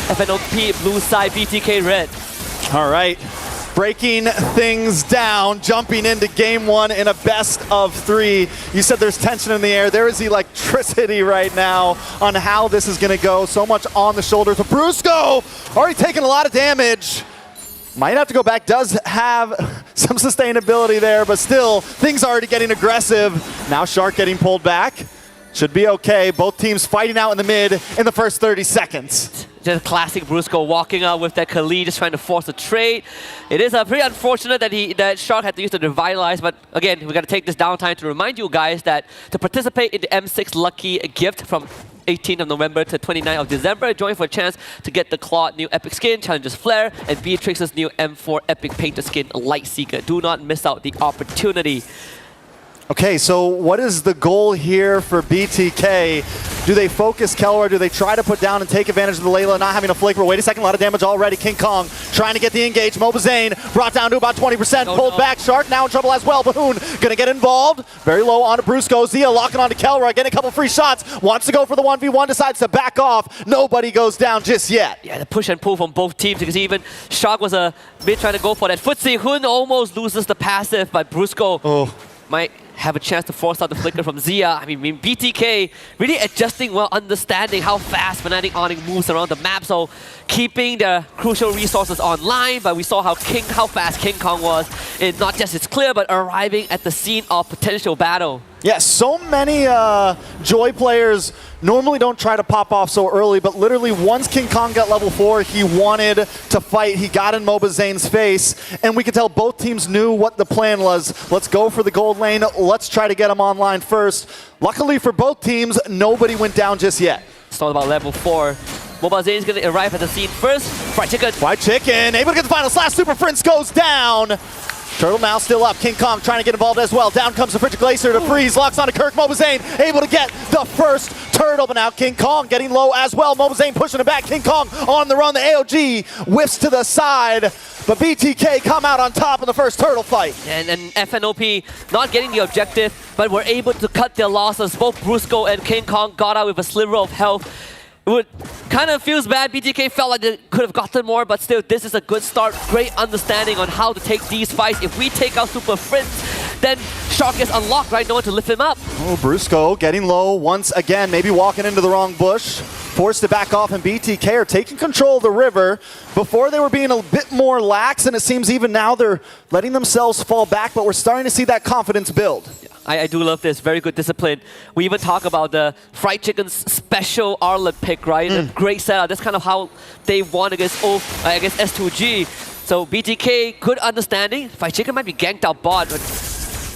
FNOP blue side, BTK red. All right. Breaking things down, jumping into game one in a best of three. You said there's tension in the air. There is electricity right now on how this is going to go. So much on the shoulders of Brusco. Already taking a lot of damage. Might have to go back. Does have some sustainability there, but still, things already getting aggressive. Now Shark getting pulled back. Should be okay. Both teams fighting out in the mid in the first 30 seconds. Just classic Brusco walking out with that Khalid, just trying to force a trade. It is pretty unfortunate that Shark had to use the Revitalize, but again, we got to take this downtime to remind you guys that to participate in the M6 Lucky gift from 18th of November to 29th of December, join for a chance to get the Claude new Epic skin, Challenger's Flare, and Beatrix's new M4 Epic Painter skin, Light Seeker. Do not miss out the opportunity. Okay, so what is the goal here for BTK? Do they focus Kelra? Do they try to put down and take advantage of the Layla not having a flicker? Wait a second, a lot of damage already. King Kong trying to get the engage. Mobazane brought down to about 20%, pulled back. Shark now in trouble as well. Bahoon gonna get involved. Very low onto Brusco. Zia locking onto Kelra, getting a couple free shots. Wants to go for the 1v1, decides to back off. Nobody goes down just yet. Yeah, the push and pull from both teams, because even Shark was a bit trying to go for that footsie. Hun almost loses the passive, but Brusco might have a chance to force out the flicker from Zia. I mean, BTK really adjusting well, understanding how fast Fnatic ONIC moves around the map, so keeping the crucial resources online, but we saw how fast King Kong was in not just its clear, but arriving at the scene of potential battle. Yeah, so many Joy players normally don't try to pop off so early, but literally once King Kong got level 4, he wanted to fight. He got in Mobazane's face, and we could tell both teams knew what the plan was. Let's go for the gold lane. Let's try to get him online first. Luckily for both teams, nobody went down just yet. It's all about level 4. Mobazane's going to arrive at the scene first. Fried Chicken. Fried Chicken, able to get the final slash. Super Prince goes down. Turtle now still up. King Kong trying to get involved as well. Down comes the Frigid Glacier to freeze. Locks onto Kirk. Mobazane able to get the first turtle, but now King Kong getting low as well. Mobazane pushing it back. King Kong on the run. The AOG whiffs to the side, but BTK come out on top in the first turtle fight. And FNOP not getting the objective, but were able to cut their losses. Both Brusco and King Kong got out with a sliver of health. It kind of feels bad. BTK felt like they could have gotten more, but still, this is a good start. Great understanding on how to take these fights. If we take out Super Prince, then Shark is unlocked, right? No one to lift him up. Oh, Brusco getting low once again, maybe walking into the wrong bush. Forced to back off, and BTK are taking control of the river. Before they were being a bit more lax, and it seems even now they're letting themselves fall back, but we're starting to see that confidence build. I do love this. Very good discipline. We even talk about the Fried Chicken's special Arlet pick, right? A great setup. That's kind of how they won against S2G. So BTK, good understanding. Fried Chicken might be ganked out bot, but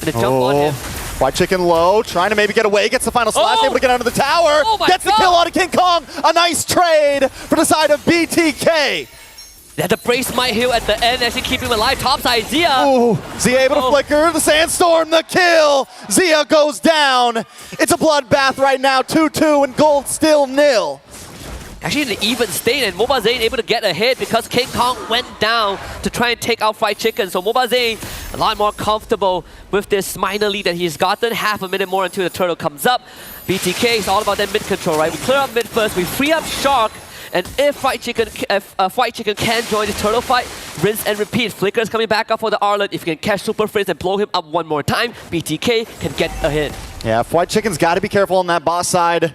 the jump on him. Fried Chicken low, trying to maybe get away, gets the final slash, able to get under the tower. Gets the kill on King Kong. A nice trade for the side of BTK. Yeah, the brace might heal at the end, actually keeping him alive. Topside, Zia. Ooh, Zia able to flicker, the Sandstorm, the kill. Zia goes down. It's a bloodbath right now, 2-2, and gold still nil. Actually in the even state, and Mobazane able to get a hit because King Kong went down to try and take out Fried Chicken. So Mobazane a lot more comfortable with this minor lead that he's gotten. Half a minute more until the turtle comes up. BTK is all about that mid control, right? We clear up mid first, we free up Shark. And if Fried Chicken can join the turtle fight, rinse and repeat. Flicker's coming back up for the Arlet. If you can catch Super Prince and blow him up one more time, BTK can get a hit. Yeah, Fried Chicken's got to be careful on that boss side.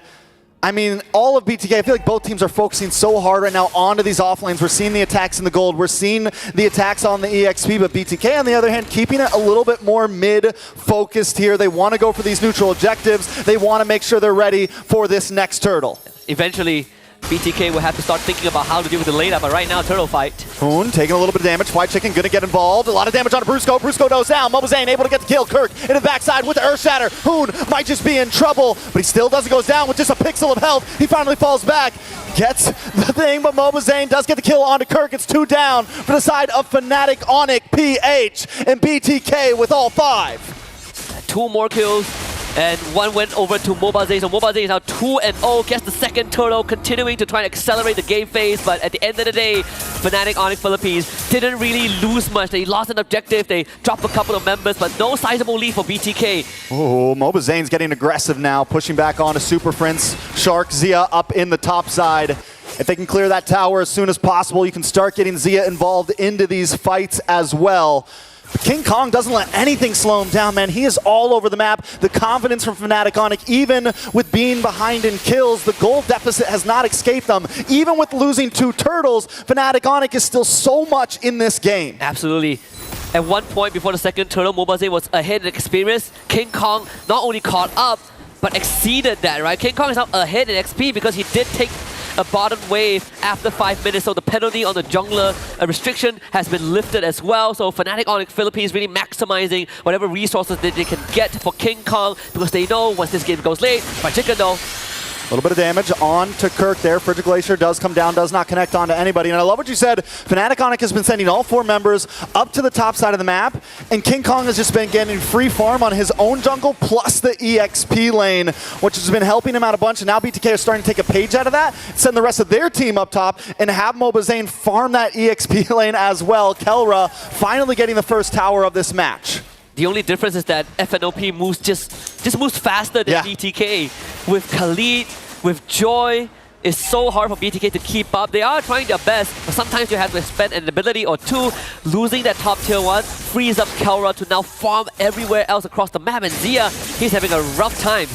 I mean, all of BTK, I feel like both teams are focusing so hard right now onto these offlanes. We're seeing the attacks in the gold. We're seeing the attacks on the EXP, but BTK, on the other hand, keeping it a little bit more mid-focused here. They want to go for these neutral objectives. They want to make sure they're ready for this next turtle. Eventually, BTK will have to start thinking about how to deal with the later, but right now, turtle fight. Hoon taking a little bit of damage. Fried Chicken gonna get involved. A lot of damage on Brusco. Brusco goes down. Mobazane able to get the kill. Kirk in the backside with the Earth Shatter. Hoon might just be in trouble, but he still doesn't go down with just a pixel of health. He finally falls back. Gets the thing, but Mobazane does get the kill onto Kirk. It's 2 down for the side of Fnatic ONIC, PH, and BTK with all 5. 2 more kills. And 1 went over to Mobazane, so Mobazane is now 2-0, gets the second turtle, continuing to try and accelerate the game phase, but at the end of the day, Fnatic ONIC Philippines didn't really lose much. They lost an objective, they dropped a couple of members, but no sizable lead for BTK. Oh, Mobazane's getting aggressive now, pushing back onto Super Prince. Shark, Zia up in the top side. If they can clear that tower as soon as possible, you can start getting Zia involved into these fights as well. But King Kong doesn't let anything slow him down, man. He is all over the map. The confidence from Fnatic ONIC, even with being behind in kills, the gold deficit has not escaped them. Even with losing 2 turtles, Fnatic ONIC is still so much in this game. Absolutely. At one point before the second turtle, Mobazane was ahead in experience. King Kong not only caught up, but exceeded that, right? King Kong is now ahead in XP because he did take a bottom wave after 5 minutes, so the penalty on the jungler restriction has been lifted as well. So Fnatic ONIC Philippines really maximizing whatever resources that they can get for King Kong because they know once this game goes late, Fried Chicken though. A little bit of damage on to Kirk there. Frigid Glacier does come down, does not connect onto anybody. And I love what you said. Fnatic ONIC has been sending all 4 members up to the top side of the map, and King Kong has just been getting free farm on his own jungle plus the EXP lane, which has been helping him out a bunch. And now BTK is starting to take a page out of that, send the rest of their team up top, and have Mobazane farm that EXP lane as well. Kelra finally getting the first tower of this match. The only difference is that FNOP moves just moves faster than BTK. With Khalid, with Joy, it's so hard for BTK to keep up. They are trying their best, but sometimes you have to spend an ability or 2. Losing that top tier 1 frees up Kelra to now farm everywhere else across the map. And Zia, he's having a rough time.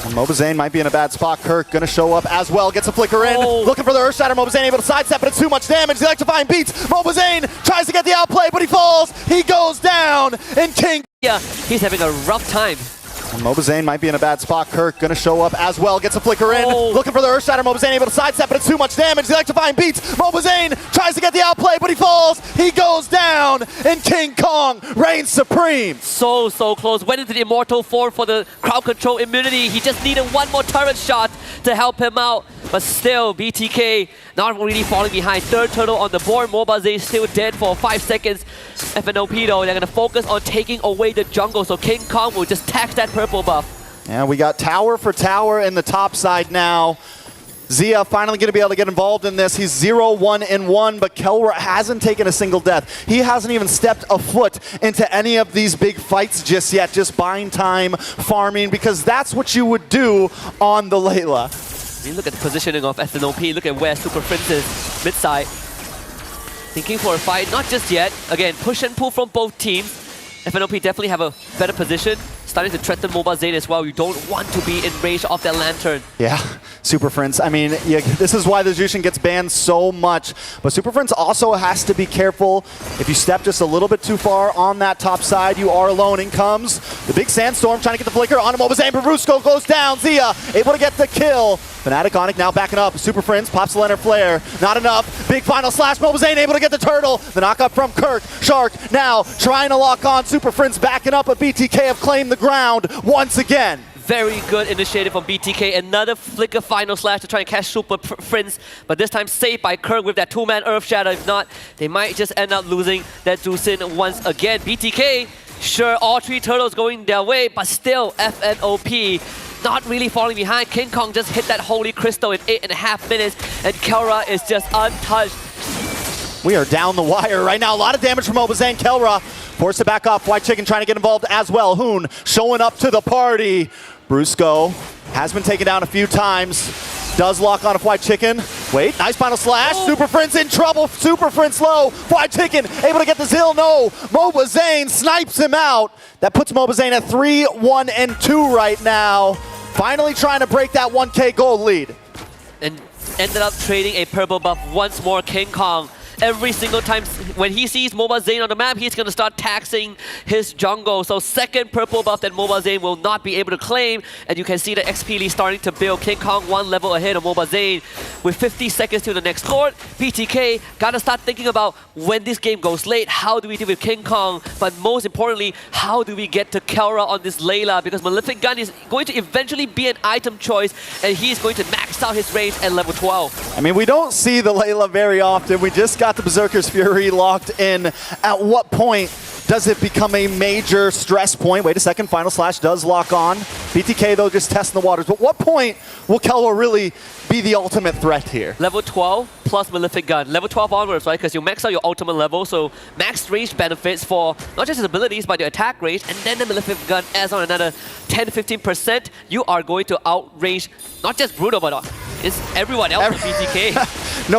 And Mobazane might be in a bad spot. Kirk gonna show up as well, gets a flicker in. Looking for the Earth Shatter. Mobazane able to sidestep, but it's too much damage. The Electrifying beats. Mobazane tries to get the outplay, but he falls. He goes down, and King. Yeah, he's having a rough time. And Mobazane might be in a bad spot. Kirk gonna show up as well, gets a flicker in. Looking for the Earth Shatter. Mobazane able to sidestep, but it's too much damage. The Electrifying beats. Mobazane tries to get the outplay, but he falls. He goes down, and King Kong reigns supreme. So close. Went into the Immortal form for the crowd control immunity. He just needed 1 more turret shot to help him out. But still, BTK not really falling behind. 3rd turtle on the board. Mobazane still dead for 5 seconds. FNOP though, they're going to focus on taking away the jungle. So King Kong will just tax that purple buff. Yeah, we got tower for tower in the top side now. Zia finally going to be able to get involved in this. He's 0-1-1, but Kelra hasn't taken a single death. He hasn't even stepped a foot into any of these big fights just yet, just buying time, farming, because that's what you would do on the Layla. I mean, look at the positioning of FNOP. Look at where Super Prince is, mid-side. Thinking for a fight, not just yet. Again, push and pull from both teams. FNOP definitely have a better position. Starting to threaten Mobazane as well. You don't want to be in range of that lantern. Yeah, Super Prince. I mean, this is why the Jushin gets banned so much. But Super Prince also has to be careful. If you step just a little bit too far on that top side, you are alone. In comes the big sandstorm, trying to get the flicker on Mobazane. Brusco goes down. Zia able to get the kill. Fnatic ONIC now backing up. Super Prince pops the Leonard Flare. Not enough. Big final slash. Mobazane able to get the turtle. The knockup from Kirk. Shark now trying to lock on. Super Prince backing up, but BTK have claimed the ground once again. Very good initiative from BTK. Another flicker final slash to try and catch Super Prince, but this time saved by Kirk with that 2-man Earth Shatter. If not, they might just end up losing that Jushin once again. BTK, sure, all 3 turtles going their way, but still FNOP not really falling behind. King Kong just hit that Holy Crystal in 8.5 minutes, and Kelra is just untouched. We are down the wire right now. A lot of damage from Mobazane. Kelra forced to back off. White Chicken trying to get involved as well. Hoon showing up to the party. Brusco has been taken down a few times. Does lock on a White Chicken. Wait, nice final slash. Super Prince in trouble. Super Prince low. White Chicken able to get the Zill. No, Mobazane snipes him out. That puts Mobazane at 3-1-2 right now. Finally trying to break that 1K gold lead. And ended up trading a purple buff once more. King Kong, every single time when he sees Mobazane on the map, he's going to start taxing his jungle. So 2nd purple buff that Mobazane will not be able to claim. And you can see the XP lead starting to build. King Kong 1 level ahead of Mobazane. With 50 seconds to the next court, BTK got to start thinking about when this game goes late, how do we deal with King Kong? But most importantly, how do we get to Kelra on this Layla? Because Malefic Gun is going to eventually be an item choice, and he's going to max out his range at level 12. I mean, we don't see the Layla very often. We just got the Berserker's Fury locked in. At what point does it become a major stress point? Wait a second, final slash does lock on. BTK though just testing the waters. But what point will Kelra really be the ultimate threat here? Level 12 plus Malefic Gun. Level 12 onwards, right? Because you max out your ultimate level, so max range benefits for not just his abilities, but your attack range, and then the Malefic Gun adds on another 10-15%. You are going to outrange not just Brutal, but it's everyone else with BTK.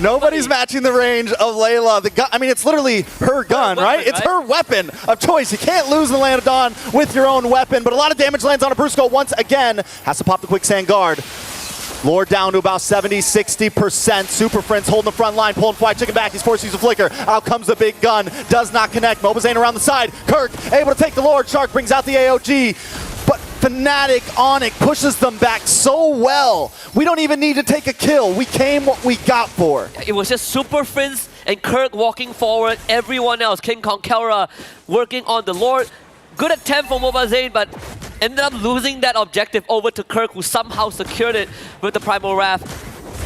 Nobody's matching the range of Layla. The gun, I mean, it's literally her gun, right? It's her weapon of choice. You can't lose in the Land of Dawn with your own weapon, but a lot of damage lands on a Brusco once again. Has to pop the Quicksand Guard. Lord down to about 70-60%. Super Friends holding the front line, pulling Fried Chicken back. He's forced to use a flicker. Out comes the big gun. Does not connect. Mobazane around the side. Kirk able to take the Lord. Shark brings out the AOG. But Fnatic ONIC pushes them back so well. We don't even need to take a kill. We came what we got for. It was just Super Friends and Kirk walking forward. Everyone else, King Kong, Kelra, working on the Lord. Good attempt from Mobazane, but ended up losing that objective over to Kirk, who somehow secured it with the Primal Wrath.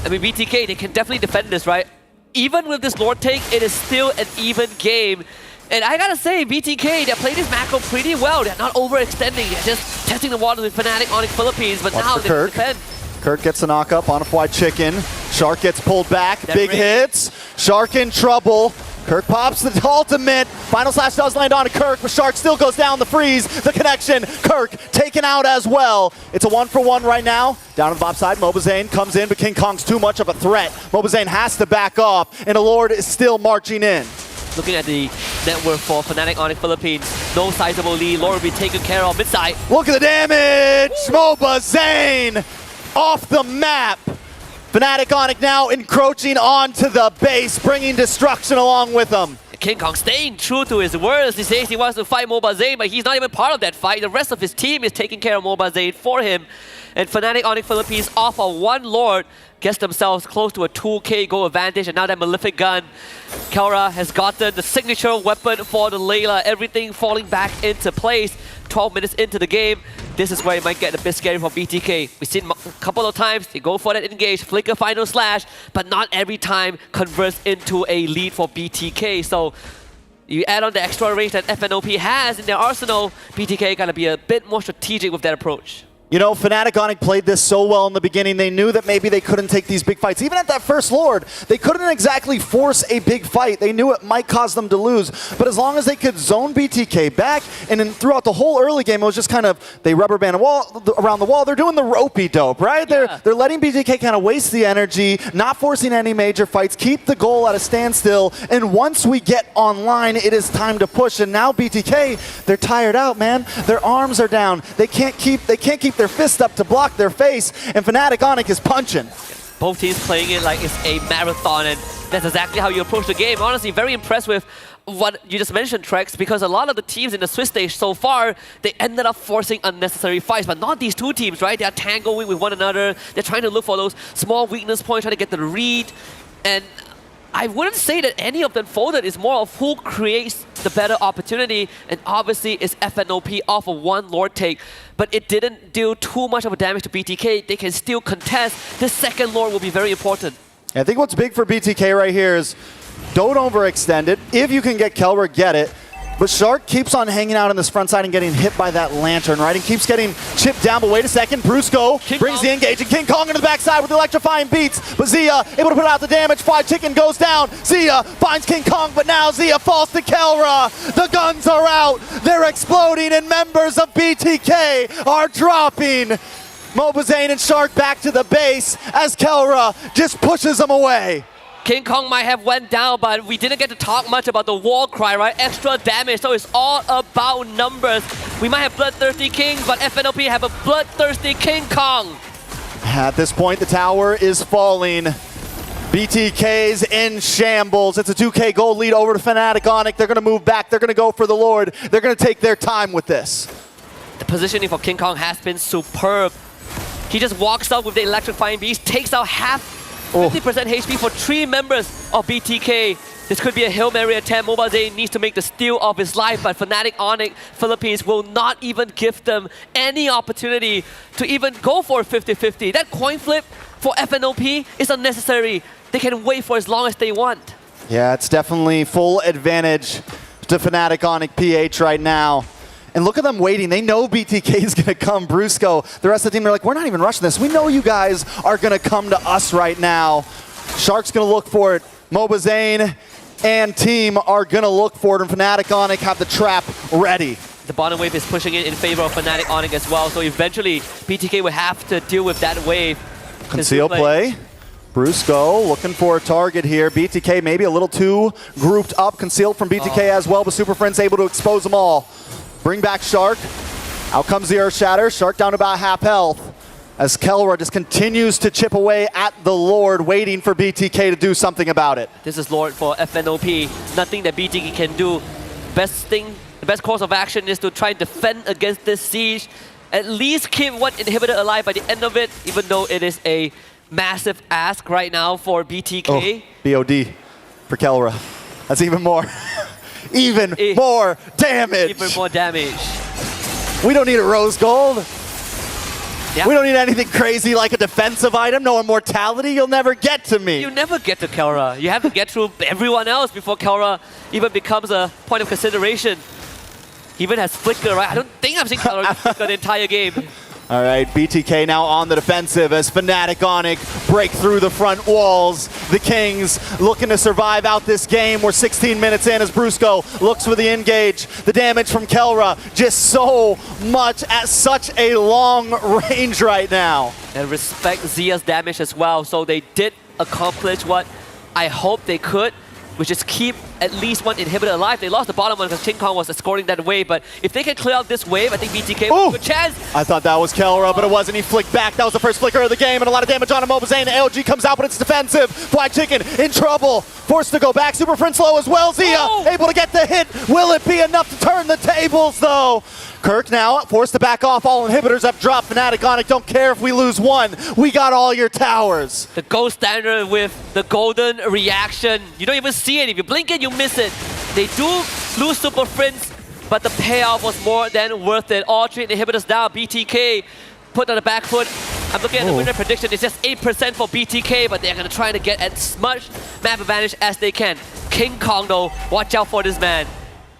I mean, BTK, they can definitely defend this, right? Even with this Lord take, it is still an even game. And I gotta say, BTK, they played this macro pretty well. They're not overextending. They're just testing the waters with Fnatic ONIC Philippines, but now they can defend. Kirk gets a knock up on a Fried Chicken. Shark gets pulled back. Big hits. Shark in trouble. Kirk pops the ultimate. Final slash does land on Kirk, but Shark still goes down the freeze. The connection. Kirk taken out as well. It's a 1-for-1 right now. Down on the bot side, Mobazane comes in, but King Kong's too much of a threat. Mobazane has to back off, and the Lord is still marching in. Looking at the network for Fnatic ONIC Philippines, no sizable lead. Lord will be taken care of mid-side. Look at the damage! Mobazane off the map. Fnatic ONIC now encroaching onto the base, bringing destruction along with them. King Kong staying true to his words. He says he wants to fight Mobazane, but he's not even part of that fight. The rest of his team is taking care of Mobazane for him. And Fnatic ONIC Philippines off of one Lord gets themselves close to a 2K goal advantage, and now that Malefic gun. Kelra has gotten the signature weapon for the Layla. Everything falling back into place. 12 minutes into the game. This is where it might get a bit scary for BTK. We've seen a couple of times they go for that engage, flicker final slash, but not every time converts into a lead for BTK. So you add on the extra range that FNOP has in their arsenal, BTK gotta be a bit more strategic with that approach. You know, Fnatic ONIC played this so well in the beginning. They knew that maybe they couldn't take these big fights. Even at that first Lord, they couldn't exactly force a big fight. They knew it might cause them to lose. But as long as they could zone BTK back, and then throughout the whole early game, it was just kind of, they rubber band around the wall. They're doing the ropey dope, right? Yeah. They're letting BTK kind of waste the energy, not forcing any major fights, keep the goal at a standstill. And once we get online, it is time to push. And now BTK, they're tired out, man. Their arms are down. They can't keep their fist up to block their face, and Fnatic ONIC is punching. Both teams playing it like it's a marathon, and that's exactly how you approach the game. Honestly, very impressed with what you just mentioned, Trex, because a lot of the teams in the Swiss stage so far, they ended up forcing unnecessary fights, but not these two teams, right? They're tangling with one another. They're trying to look for those small weakness points, trying to get the read, and I wouldn't say that any of them folded. It's more of who creates the better opportunity, and obviously it's FNOP off of one Lord take, but it didn't do too much of a damage to BTK. They can still contest. This second Lord will be very important. I think what's big for BTK right here is don't overextend it. If you can get Kelra, get it. But Shark keeps on hanging out on this front side and getting hit by that lantern, right? And keeps getting chipped down, but wait a second. Brusco brings the engage, and King Kong into the backside with the electrifying beats. But Zia able to put out the damage. Fried Chicken goes down. Zia finds King Kong, but now Zia falls to Kelra. The guns are out. They're exploding, and members of BTK are dropping. Mobazane and Shark back to the base as Kelra just pushes them away. King Kong might have went down, but we didn't get to talk much about the wall cry, right? Extra damage, so it's all about numbers. We might have Bloodthirsty Kings, but FNOP have a Bloodthirsty King Kong. At this point, the tower is falling. BTK's in shambles. It's a 2K gold lead over to Fnatic ONIC. They're going to move back. They're going to go for the Lord. They're going to take their time with this. The positioning for King Kong has been superb. He just walks up with the electrifying beast, takes out half 50% HP for 3 members of BTK. This could be a Hail Mary attempt. Mobazane needs to make the steal of his life, but Fnatic ONIC Philippines will not even give them any opportunity to even go for 50-50. That coin flip for FNOP is unnecessary. They can wait for as long as they want. Yeah, it's definitely full advantage to Fnatic ONIC PH right now. And look at them waiting. They know BTK is going to come. Brusco, the rest of the team, they're like, we're not even rushing this. We know you guys are going to come to us right now. Shark's going to look for it. Mobazane and team are going to look for it. And Fnatic ONIC have the trap ready. The bottom wave is pushing it in favor of Fnatic ONIC as well. So eventually, BTK will have to deal with that wave. Conceal play. Brusco looking for a target here. BTK maybe a little too grouped up. Concealed from BTK as well, but Super Friends able to expose them all. Bring back Shark. Out comes the Earth Shatter. Shark down to about half health. As Kelra just continues to chip away at the Lord, waiting for BTK to do something about it. This is Lord for FNOP. Nothing that BTK can do. The best course of action is to try and defend against this siege. At least keep one inhibitor alive by the end of it, even though it is a massive ask right now for BTK. Oh, BOD for Kelra. That's even more. Even more damage. Even more damage. We don't need a rose gold. Yeah. We don't need anything crazy like a defensive item. No immortality. You'll never get to me. You never get to Kelra. You have to get through everyone else before Kelra even becomes a point of consideration. He even has Flicker, right? I don't think I've seen Kelra Flicker the entire game. All right, BTK now on the defensive as Fnatic ONIC break through the front walls. The Kings looking to survive out this game. We're 16 minutes in as Brusco looks for the engage. The damage from Kelra just so much at such a long range right now. And respect Zia's damage as well. So they did accomplish what I hope they could, which is keep at least one inhibitor alive. They lost the bottom one because King Kong was escorting that wave, but if they can clear out this wave, I think BTK will have a good chance. I thought that was Kelra, but it wasn't. He flicked back. That was the first flicker of the game, and a lot of damage on him. Mobazane, LG comes out, but it's defensive. Fly Chicken in trouble. Forced to go back. Super Prince low as well. Zia able to get the hit. Will it be enough to turn the tables, though? Kirk now forced to back off. All inhibitors have dropped. Fnatic ONIC don't care if we lose one. We got all your towers. The gold standard with the golden reaction. You don't even see it. If you blink it, you miss it. They do lose Super Friends, but the payoff was more than worth it. All three inhibitors down. BTK put on the back foot. I'm looking at the winner prediction. It's just 8% for BTK, but they're going to try to get as much map advantage as they can. King Kong, though, watch out for this man.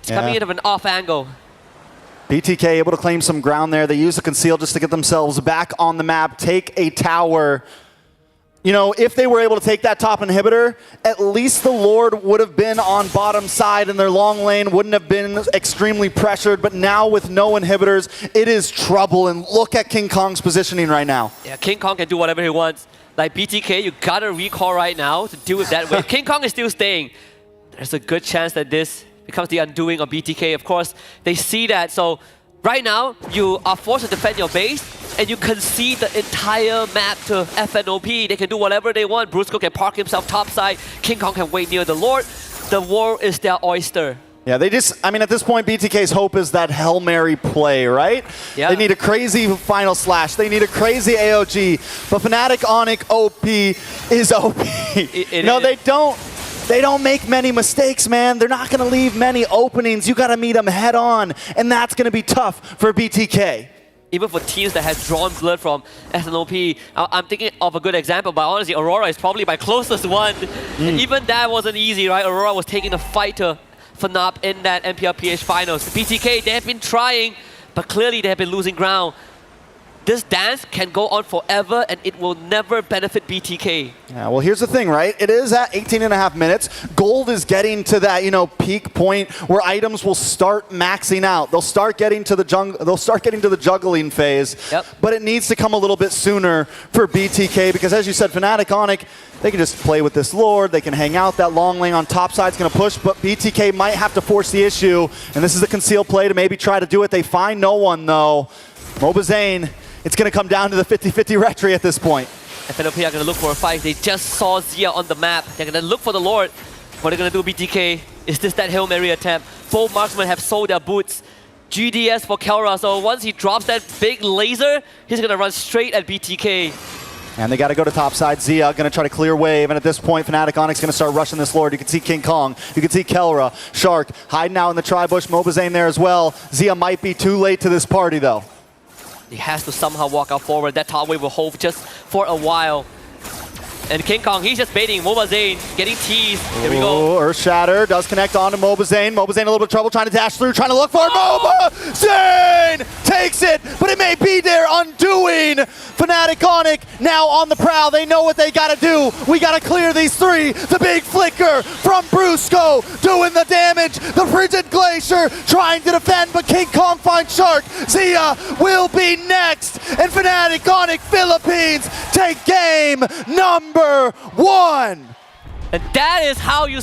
He's coming in of an off angle. BTK able to claim some ground there. They use the conceal just to get themselves back on the map, take a tower. You know, if they were able to take that top inhibitor, at least the Lord would have been on bottom side and their long lane wouldn't have been extremely pressured. But now with no inhibitors, it is trouble. And look at King Kong's positioning right now. Yeah, King Kong can do whatever he wants. Like BTK, you gotta recall right now to deal with that wave. King Kong is still staying. There's a good chance that this becomes the undoing of BTK. Of course, they see that. So right now, you are forced to defend your base, and you concede the entire map to FNOP. They can do whatever they want. Brusco can park himself topside. King Kong can wait near the Lord. The war is their oyster. Yeah, they just, I mean, at this point, BTK's hope is that Hail Mary play, right? Yeah. They need a crazy final slash. They need a crazy AOG. But Fnatic ONIC OP is OP. They don't make many mistakes, man. They're not going to leave many openings. You got to meet them head on, and that's going to be tough for BTK. Even for teams that have drawn blood from SNOP, I'm thinking of a good example, but honestly, Aurora is probably my closest one. And even that wasn't easy, right? Aurora was taking the fight to FNOP in that MPLPH finals. The BTK, they have been trying, but clearly they have been losing ground. This dance can go on forever, and it will never benefit BTK. Yeah, well, here's the thing, right? It is at 18.5 minutes. Gold is getting to that, peak point where items will start maxing out. They'll start getting to the juggling phase. Yep. But it needs to come a little bit sooner for BTK because, as you said, Fnatic ONIC, they can just play with this Lord. They can hang out. That long lane on top side's going to push, but BTK might have to force the issue. And this is a concealed play to maybe try to do it. They find no one, though. Mobazane. It's going to come down to the 50-50 retry at this point. FNOP are going to look for a fight. They just saw Zia on the map. They're going to look for the Lord. What they're going to do, BTK, is this that Hail Mary attempt? Both marksmen have sold their boots. GDS for Kelra, so once he drops that big laser, he's going to run straight at BTK. And they got to go to topside. Zia going to try to clear wave, and at this point, Fnatic ONIC's going to start rushing this Lord. You can see King Kong, you can see Kelra, Shark hiding out in the tri-bush, Mobazane there as well. Zia might be too late to this party, though. He has to somehow walk out forward. That top wave will hold just for a while. And King Kong, he's just baiting Mobazane, getting teased. Here we go. Ooh, Earth Shatter does connect on to Mobazane. Mobazane a little bit of trouble trying to dash through, trying to look for it. Mobazane takes it, but it may be there undoing. Fnatic ONIC now on the prowl. They know what they gotta do. We gotta clear these three. The big flicker from Brusco doing the damage. The Frigid Glacier trying to defend, but King Kong finds Shark. Zia will be next, and Fnatic ONIC Philippines take game number 1. And that is how you